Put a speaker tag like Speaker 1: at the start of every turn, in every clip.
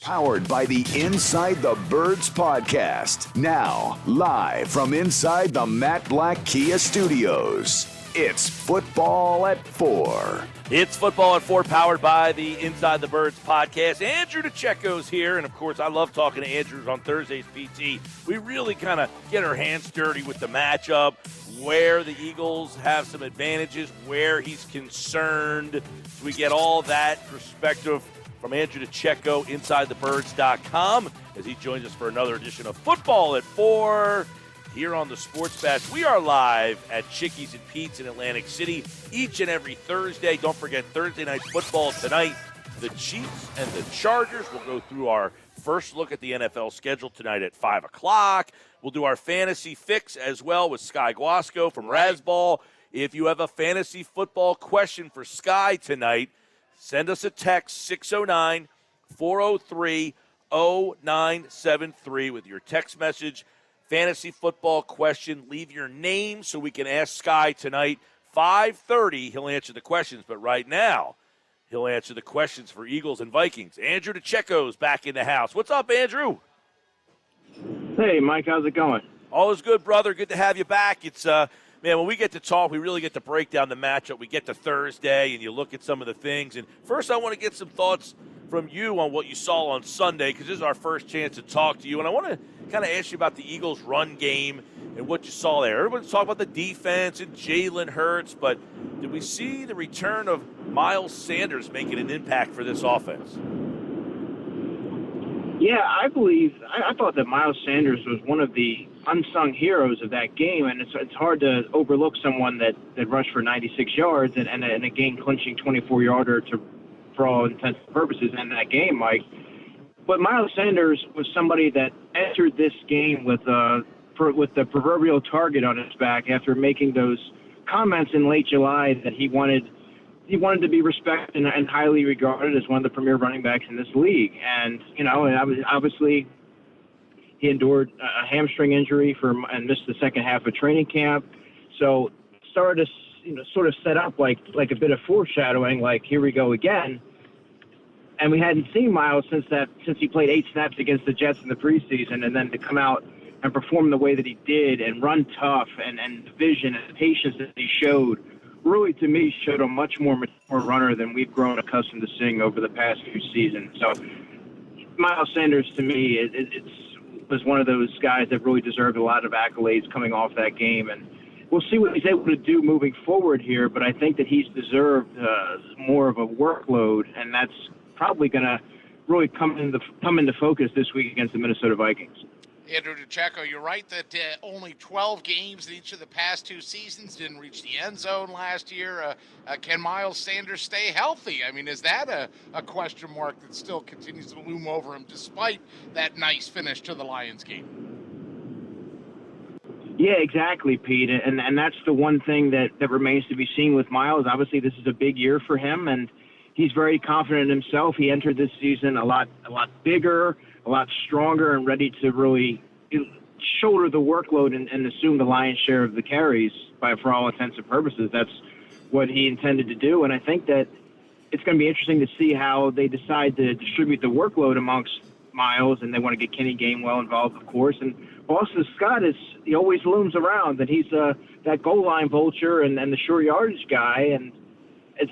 Speaker 1: Powered by the Inside the Birds podcast. Now, live from inside the Matt Black Kia Studios. It's Football at 4.
Speaker 2: It's Football at 4, powered by the Inside the Birds podcast. Andrew DiCecco's here, and of course, I love talking to Andrew on Thursdays PT. We really kind of get our hands dirty with the matchup, where the Eagles have some advantages, where he's concerned. So we get all that perspective from Andrew DiCecco, InsideTheBirds.com, as he joins us for another edition of Football at 4 here on the Sports Bash. We are live at Chickies and Pete's in Atlantic City each and every Thursday. Don't forget Thursday night football tonight. The Chiefs and the Chargers. We'll go through our first look at the NFL schedule tonight at 5 o'clock. We'll do our fantasy fix as well with Sky Guasco from Razzball. If you have a fantasy football question for Sky tonight, send us a text, 609-403-0973 with your text message, fantasy football question. Leave your name so we can ask Sky tonight. 5:30, he'll answer the questions. But right now, he'll answer the questions for Eagles and Vikings. Andrew DiCecco's back in the house. What's up, Andrew?
Speaker 3: Hey, Mike, how's it going?
Speaker 2: All is good, brother. Good to have you back. It's man, when we get to talk, we really get to break down the matchup. We get to Thursday, and you look at some of the things. And first, I want to get some thoughts from you on what you saw on Sunday, because this is our first chance to talk to you. And I want to kind of ask you about the Eagles' run game and what you saw there. Everyone's talking about the defense and Jalen Hurts, but did we see the return of Miles Sanders making an impact for this offense?
Speaker 3: Yeah, I thought that Miles Sanders was one of the unsung heroes of that game, and it's hard to overlook someone that rushed for 96 yards and a game-clinching 24-yarder for all intents and purposes in that game, Mike. But Miles Sanders was somebody that entered this game with the proverbial target on his back after making those comments in late July that he wanted to be respected and highly regarded as one of the premier running backs in this league. And, obviously he endured a hamstring injury and missed the second half of training camp. So started to, sort of set up like a bit of foreshadowing, like here we go again. And we hadn't seen Miles since he played 8 snaps against the Jets in the preseason, and then to come out and perform the way that he did and run tough and the vision and the patience that he showed, really, to me, showed a much more mature runner than we've grown accustomed to seeing over the past few seasons. So Miles Sanders, to me, was one of those guys that really deserved a lot of accolades coming off that game. And we'll see what he's able to do moving forward here, but I think that he's deserved more of a workload, and that's probably going to really come into focus this week against the Minnesota Vikings.
Speaker 4: Andrew DiCecco, you're right that only 12 games in each of the past 2 seasons, didn't reach the end zone last year. Can Miles Sanders stay healthy? I mean, is that a question mark that still continues to loom over him despite that nice finish to the Lions game?
Speaker 3: Yeah, exactly, Pete. And that's the one thing that remains to be seen with Miles. Obviously, this is a big year for him, and he's very confident in himself. He entered this season a lot bigger, a lot stronger, and ready to really shoulder the workload and assume the lion's share of the carries for all intents and purposes. That's what he intended to do. And I think that it's going to be interesting to see how they decide to distribute the workload amongst Miles, and they want to get Kenny Gainwell involved, of course. And Boston Scott he always looms around, and he's that goal line vulture and the short yardage guy. And it's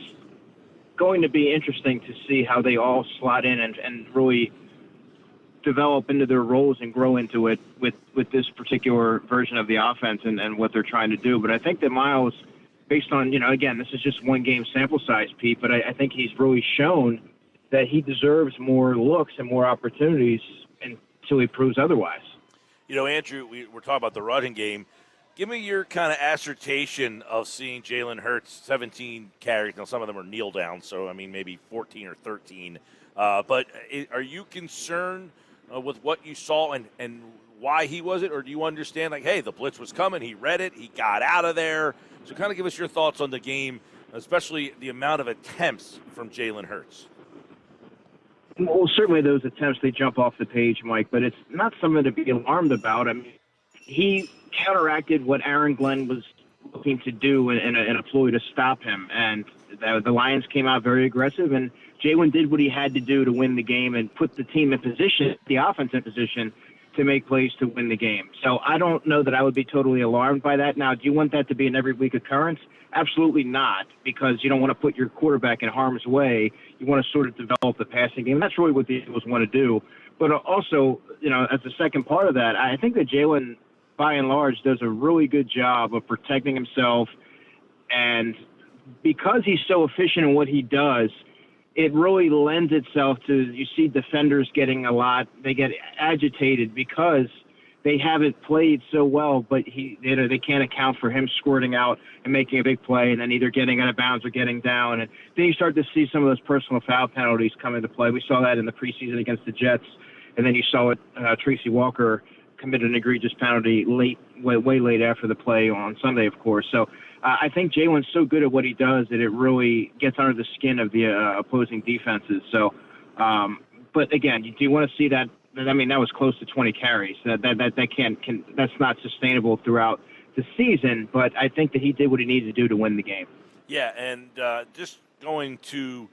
Speaker 3: going to be interesting to see how they all slot in and really develop into their roles and grow into it with this particular version of the offense and what they're trying to do. But I think that Miles, based on, again, this is just one game sample size, Pete, but I think he's really shown that he deserves more looks and more opportunities until he proves otherwise.
Speaker 2: Andrew, we're talking about the running game. Give me your kind of assertion of seeing Jalen Hurts, 17 carries. Now, some of them are kneel down, so, maybe 14 or 13. But are you concerned with what you saw and why he was it? Or do you understand, hey, the blitz was coming, he read it, he got out of there? So kind of give us your thoughts on the game, especially the amount of attempts from Jalen Hurts.
Speaker 3: Well, certainly those attempts, they jump off the page, Mike, but it's not something to be alarmed about. He counteracted what Aaron Glenn was looking to do in a ploy to stop him. And the Lions came out very aggressive, and Jalen did what he had to do to win the game and put the team in position, the offense in position, to make plays to win the game. So I don't know that I would be totally alarmed by that. Now, do you want that to be an every week occurrence? Absolutely not, because you don't want to put your quarterback in harm's way. You want to sort of develop the passing game. That's really what the Eagles want to do. But also, as the second part of that, I think that Jalen, by and large, does a really good job of protecting himself. And because he's so efficient in what he does, it really lends itself to, you see defenders getting they get agitated because they haven't played so well, but they can't account for him squirting out and making a big play and then either getting out of bounds or getting down. And then you start to see some of those personal foul penalties come into play. We saw that in the preseason against the Jets, and then you saw it, Tracy Walker committed an egregious penalty way late after the play on Sunday, of course. So I think Jalen's so good at what he does that it really gets under the skin of the opposing defenses. So, but again, do you want to see that? I mean, that was close to 20 carries. That's not sustainable throughout the season. But I think that he did what he needed to do to win the game.
Speaker 2: Yeah, and just going to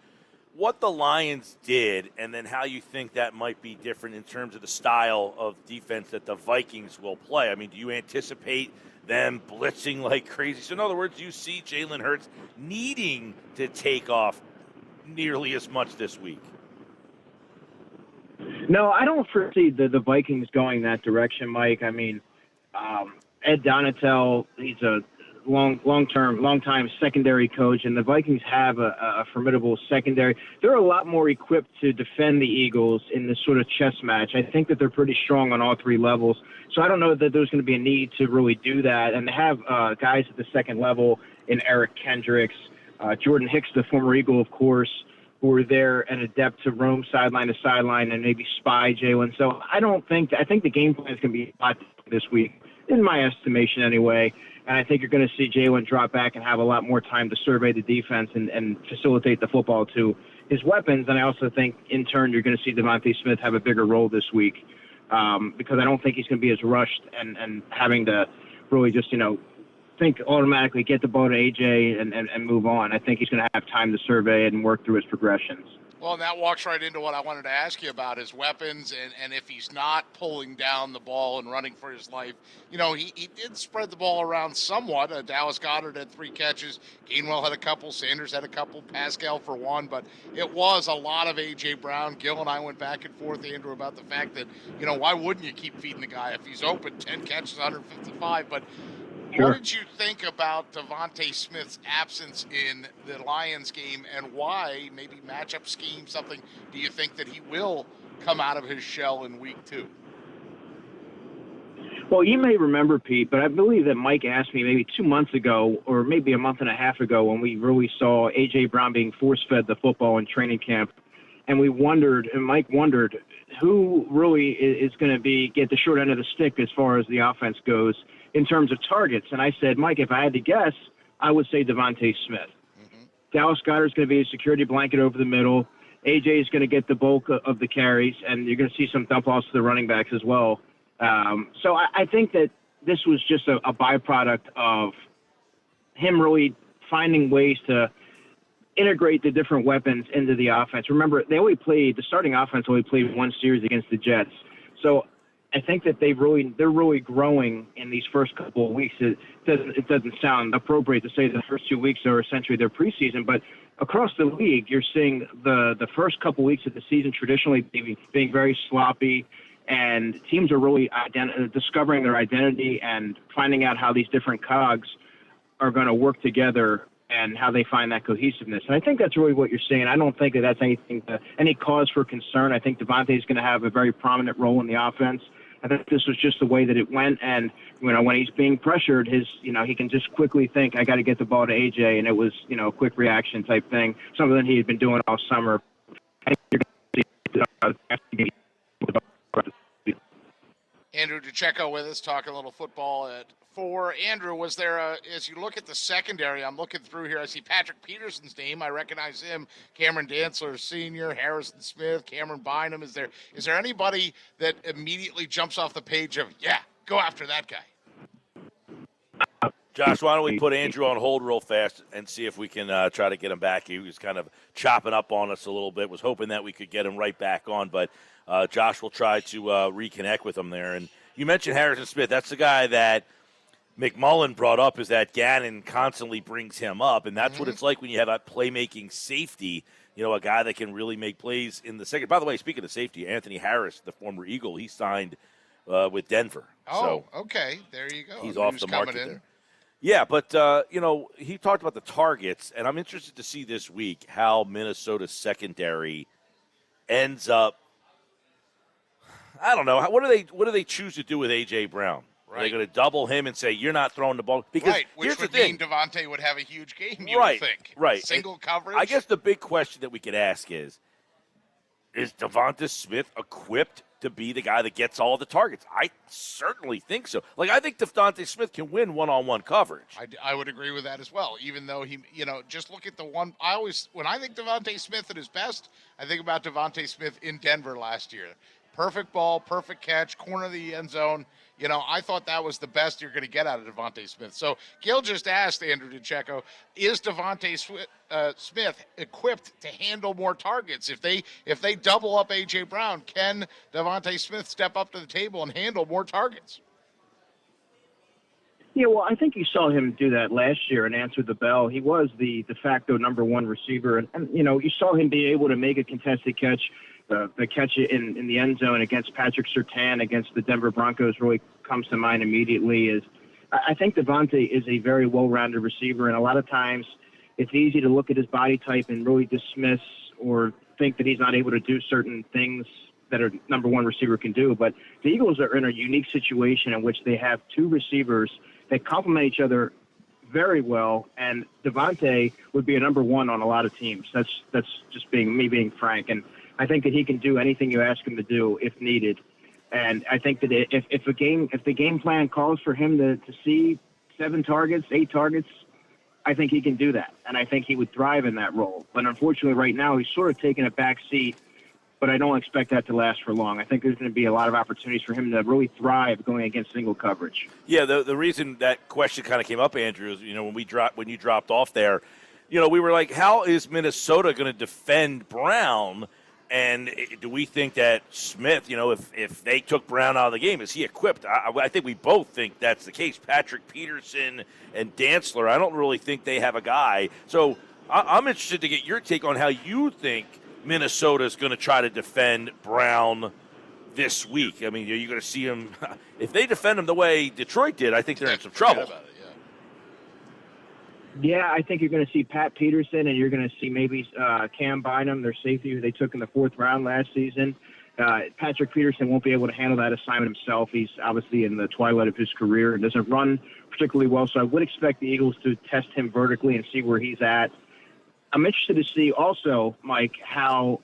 Speaker 2: what the Lions did, and then how you think that might be different in terms of the style of defense that the Vikings will play. I mean, do you anticipate them blitzing like crazy? So in other words, you see Jalen Hurts needing to take off nearly as much this week?
Speaker 3: No, I don't foresee the Vikings going that direction, Mike. I mean, Ed Donatel, he's a long-time secondary coach, and the Vikings have a formidable secondary. They're a lot more equipped to defend the Eagles in this sort of chess match. I think that they're pretty strong on all three levels. So I don't know that there's going to be a need to really do that. And they have guys at the second level in Eric Kendricks, Jordan Hicks, the former Eagle, of course, who are there and adept to roam sideline to sideline and maybe spy Jalen. So I think the game plan is going to be a lot this week, in my estimation anyway. And I think you're going to see Jalen drop back and have a lot more time to survey the defense and facilitate the football to his weapons. And I also think, in turn, you're going to see Devonte Smith have a bigger role this week because I don't think he's going to be as rushed and having to really just, think automatically, get the ball to A.J. and move on. I think he's going to have time to survey it and work through his progressions.
Speaker 4: Well, and that walks right into what I wanted to ask you about, his weapons, and if he's not pulling down the ball and running for his life. He did spread the ball around somewhat. Dallas Goedert had 3 catches. Gainwell had a couple. Sanders had a couple. Pascal for 1. But it was a lot of A.J. Brown. Gil and I went back and forth, Andrew, about the fact that, why wouldn't you keep feeding the guy? If he's open, 10 catches, 155. But
Speaker 3: Sure.
Speaker 4: What did you think about Devonte Smith's absence in the Lions game, and why, maybe matchup scheme, something, do you think that he will come out of his shell in week 2?
Speaker 3: Well, you may remember, Pete, but I believe that Mike asked me maybe 2 months ago or maybe a month and a half ago when we really saw A.J. Brown being force-fed the football in training camp, and Mike wondered, who really is going to get the short end of the stick as far as the offense goes in terms of targets. And I said, Mike, if I had to guess, I would say Devonte Smith. Mm-hmm. Dallas Goedert's going to be a security blanket over the middle. A.J. is going to get the bulk of the carries, and you're going to see some dump offs to the running backs as well. So I think that this was just a byproduct of him really finding ways to integrate the different weapons into the offense. Remember, the starting offense only played 1 series against the Jets. So I think that they're really growing in these first couple of weeks. It doesn't sound appropriate to say the first 2 weeks are essentially their preseason, but across the league, you're seeing the first couple weeks of the season traditionally being very sloppy, and teams are really discovering their identity and finding out how these different cogs are going to work together and how they find that cohesiveness. And I think that's really what you're seeing. I don't think that that's any cause for concern. I think Devontae is going to have a very prominent role in the offense. I think this was just the way that it went. And, when he's being pressured, he can just quickly think, I got to get the ball to A.J. And it was, a quick reaction type thing, something that he had been doing all summer.
Speaker 4: Andrew DiCecco with us, talking a little football at 4. Andrew, was there as you look at the secondary, I'm looking through here, I see Patrick Peterson's name. I recognize him. Cameron Dantzler Sr., Harrison Smith, Cameron Bynum. Is there anybody that immediately jumps off the page of, yeah, go after that guy?
Speaker 2: Josh, why don't we put Andrew on hold real fast and see if we can try to get him back. He was kind of chopping up on us a little bit, was hoping that we could get him right back on, but Josh will try to reconnect with him there. And you mentioned Harrison Smith. That's the guy that McMullen brought up, is that Gannon constantly brings him up, and that's what it's like when you have a playmaking safety, a guy that can really make plays in the second. By the way, speaking of safety, Anthony Harris, the former Eagle, he signed with Denver.
Speaker 4: Oh, so okay. There you go.
Speaker 2: He's off the market there. Yeah, but, he talked about the targets, and I'm interested to see this week how Minnesota's secondary ends up. I don't know. What do they choose to do with A.J. Brown? Right. Are they going to double him and say, you're not throwing the ball? Because
Speaker 4: which would mean Devonte would have a huge game, you
Speaker 2: would
Speaker 4: think.
Speaker 2: Right.
Speaker 4: Single coverage?
Speaker 2: I guess the big question that we could ask is Devonte Smith equipped to be the guy that gets all the targets? I certainly think so. I think Devonte Smith can win one-on-one coverage.
Speaker 4: I would agree with that as well, even though he, just look at the one. When I think Devonte Smith at his best, I think about Devonte Smith in Denver last year. Perfect ball, perfect catch, corner of the end zone. I thought that was the best you're going to get out of Devonte Smith. So Gil just asked Andrew DiCecco, is Devonte Smith equipped to handle more targets? If they double up A.J. Brown, can Devonte Smith step up to the table and handle more targets?
Speaker 3: Yeah, well, I think you saw him do that last year and answer the bell. He was the de facto number one receiver. And you saw him be able to make a contested catch. The catch in the end zone against Patrick Surtain against the Denver Broncos really comes to mind immediately. I think Devonte is a very well-rounded receiver, and a lot of times it's easy to look at his body type and really dismiss or think that he's not able to do certain things that a number one receiver can do. But the Eagles are in a unique situation in which they have two receivers that complement each other very well, and Devonte would be a number one on a lot of teams. That's just being frank. And I think that he can do anything you ask him to do if needed. And I think that if the game plan calls for him to see 7 targets, 8 targets, I think he can do that. And I think he would thrive in that role. But unfortunately right now he's sort of taking a back seat, but I don't expect that to last for long. I think there's going to be a lot of opportunities for him to really thrive going against single coverage.
Speaker 2: Yeah, the reason that question kind of came up, Andrew, is, when you dropped off there, we were like, how is Minnesota going to defend Brown? And do we think that Smith, if they took Brown out of the game, is he equipped? I think we both think that's the case. Patrick Peterson and Dantzler, I don't really think they have a guy. So I'm interested to get your take on how you think Minnesota is going to try to defend Brown this week. I mean, are you going to see him? If they defend him the way Detroit did, I think they're in some trouble.
Speaker 3: Yeah, I think you're going to see Pat Peterson, and you're going to see maybe Cam Bynum, their safety, who they took in the 4th round last season. Patrick Peterson won't be able to handle that assignment himself. He's obviously in the twilight of his career and doesn't run particularly well, so I would expect the Eagles to test him vertically and see where he's at. I'm interested to see also, Mike, how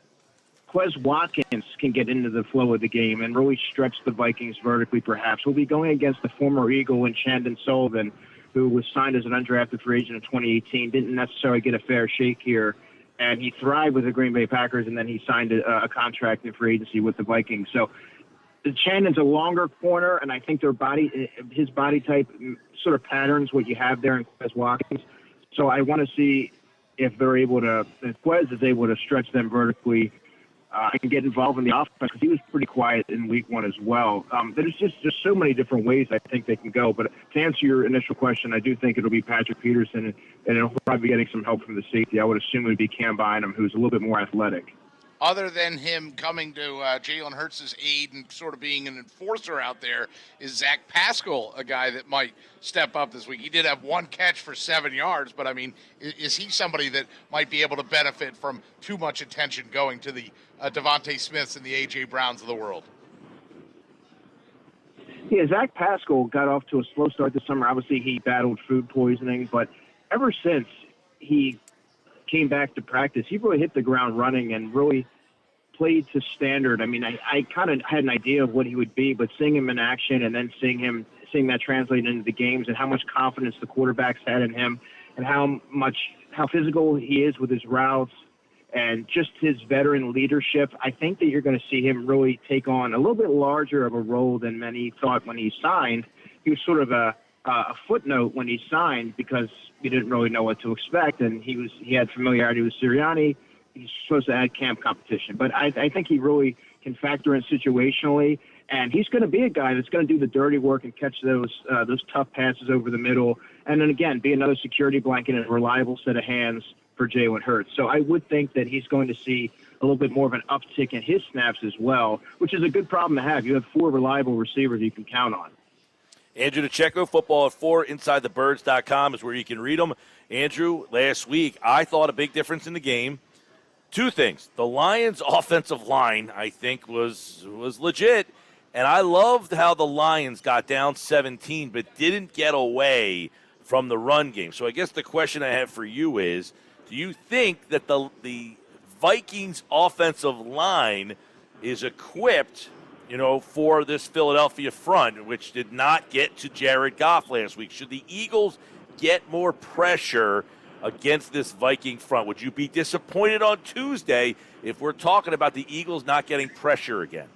Speaker 3: Quez Watkins can get into the flow of the game and really stretch the Vikings vertically perhaps. We'll be going against the former Eagle and Chandon Sullivan, who was signed as an undrafted free agent in 2018, didn't necessarily get a fair shake here, and he thrived with the Green Bay Packers, and then he signed a contract in free agency with the Vikings. So Chandon's a longer corner, and I think his body type sort of patterns what you have there in Quez Watkins. So I want to see if Quez is able to stretch them vertically and get involved in the offense, because he was pretty quiet in week 1 as well. There's just so many different ways I think they can go. But to answer your initial question, I do think it'll be Patrick Peterson, and he'll probably be getting some help from the safety. I would assume it would be Cam Bynum, who's a little bit more athletic.
Speaker 4: Other than him coming to Jalen Hurts' aid and sort of being an enforcer out there, is Zach Pascal a guy that might step up this week? He did have 1 catch for 7 yards, but, I mean, is he somebody that might be able to benefit from too much attention going to the Devonte Smiths and the A.J. Browns of the world?
Speaker 3: Yeah, Zach Pascal got off to a slow start this summer. Obviously, he battled food poisoning, but ever since he came back to practice, he really hit the ground running and really played to standard. I mean, I kind of had an idea of what he would be, but seeing him in action and then seeing that translate into the games and how much confidence the quarterbacks had in him and how physical he is with his routes and just his veteran leadership, I think that you're going to see him really take on a little bit larger of a role than many thought when he signed. He was sort of a a footnote when he signed because he didn't really know what to expect, and he had familiarity with Sirianni. He's supposed to add camp competition, but I think he really can factor in situationally, and he's going to be a guy that's going to do the dirty work and catch those tough passes over the middle, and then again be another security blanket and a reliable set of hands for Jalen Hurts. So I would think that he's going to see a little bit more of an uptick in his snaps as well, which is a good problem to have. You have 4 reliable receivers you can count on.
Speaker 2: Andrew DiCecco, Football at 4, InsideTheBirds.com is where you can read them. Andrew, last week, I thought a big difference in the game. 2 things. The Lions' offensive line, I think, was legit, and I loved how the Lions got down 17 but didn't get away from the run game. So I guess the question I have for you is, do you think that the Vikings' offensive line is equipped for this Philadelphia front, which did not get to Jared Goff last week? Should the Eagles get more pressure against this Viking front? Would you be disappointed on Tuesday if we're talking about the Eagles not getting pressure again?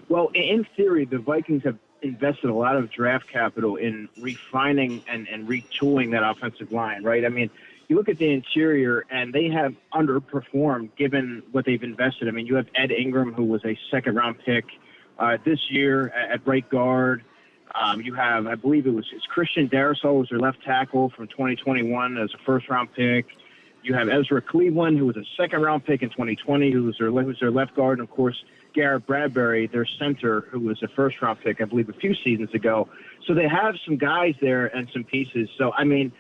Speaker 3: Well, in theory, the Vikings have invested a lot of draft capital in refining and retooling that offensive line, right? I mean, you look at the interior, and they have underperformed given what they've invested. I mean, you have Ed Ingram, who was a second-round pick this year at right guard. You have, I believe it's Christian Darrisaw, was their left tackle from 2021 as a first-round pick. You have Ezra Cleveland, who was a second-round pick in 2020, who was their left guard. And, of course, Garrett Bradbury, their center, who was a first-round pick, I believe, a few seasons ago. So they have some guys there and some pieces. So, I mean,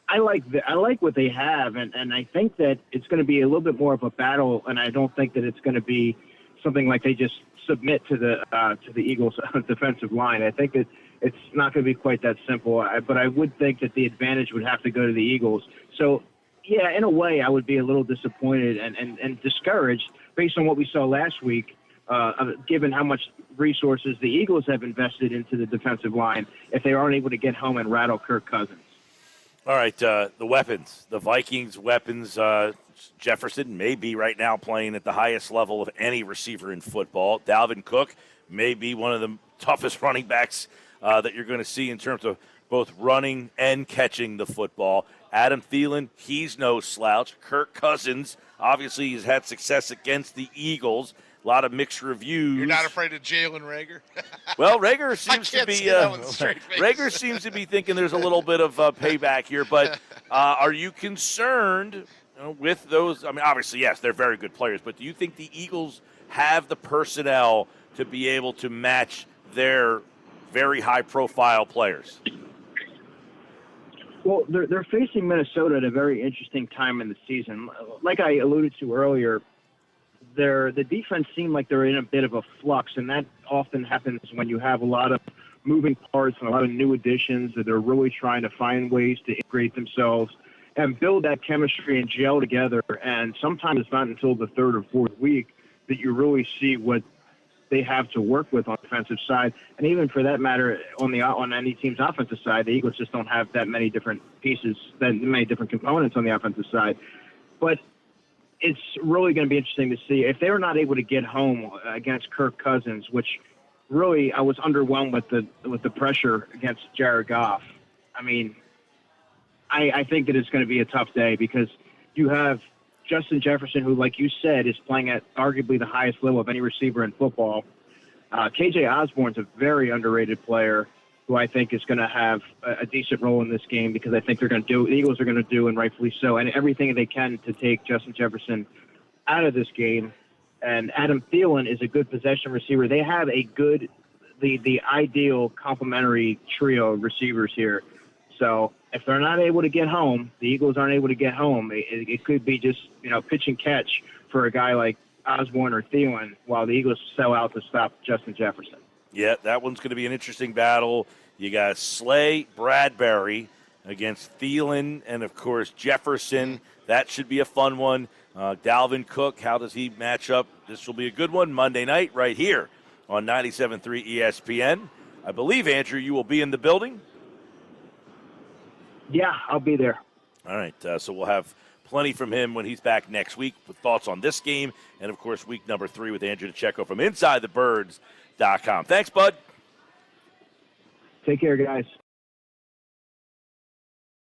Speaker 3: I like what they have, and I think that it's going to be a little bit more of a battle, and I don't think that it's going to be something like they just submit to the Eagles' defensive line. I think that it's not going to be quite that simple, but I would think that the advantage would have to go to the Eagles. So, yeah, in a way, I would be a little disappointed and discouraged based on what we saw last week, given how much resources the Eagles have invested into the defensive line if they aren't able to get home and rattle Kirk Cousins.
Speaker 2: All right, the weapons. The Vikings' weapons, Jefferson may be right now playing at the highest level of any receiver in football. Dalvin Cook may be one of the toughest running backs that you're going to see in terms of both running and catching the football. Adam Thielen, he's no slouch. Kirk Cousins, obviously, has had success against the Eagles. A lot of mixed reviews.
Speaker 4: You're not afraid of Jalen Reagor?
Speaker 2: Well, Reagor seems to be Reagor seems to be thinking there's a little bit of payback here. But are you concerned with those? I mean, obviously, yes, they're very good players. But do you think the Eagles have the personnel to be able to match their very high-profile players?
Speaker 3: Well, they're facing Minnesota at a very interesting time in the season. Like I alluded to earlier, the defense seemed like they're in a bit of a flux, and that often happens when you have a lot of moving parts and a lot of new additions that they're really trying to find ways to integrate themselves and build that chemistry and gel together. And sometimes it's not until the 3rd or 4th week that you really see what they have to work with on the defensive side. And even for that matter, on any team's offensive side, the Eagles just don't have that many different pieces, that many different components on the offensive side. But it's really going to be interesting to see if they're not able to get home against Kirk Cousins, which really I was underwhelmed with the pressure against Jared Goff. I mean, I think that it's going to be a tough day because you have Justin Jefferson, who, like you said, is playing at arguably the highest level of any receiver in football. KJ Osborne's a very underrated player who I think is going to have a decent role in this game because I think the Eagles are going to do, and rightfully so, and everything they can to take Justin Jefferson out of this game. And Adam Thielen is a good possession receiver. They have the ideal complementary trio of receivers here. So if they're not able to get home, the Eagles aren't able to get home, it could be just, pitch and catch for a guy like Osborne or Thielen while the Eagles sell out to stop Justin Jefferson.
Speaker 2: Yeah, that one's going to be an interesting battle. You got Slay, Bradbury against Thielen, and, of course, Jefferson. That should be a fun one. Dalvin Cook, how does he match up? This will be a good one Monday night right here on 97.3 ESPN. I believe, Andrew, you will be in the building.
Speaker 3: Yeah, I'll be there.
Speaker 2: All right, so we'll have plenty from him when he's back next week with thoughts on this game and, of course, week number 3 with Andrew DiCecco from InsideTheBirds.com. Thanks, bud.
Speaker 3: Take care, guys.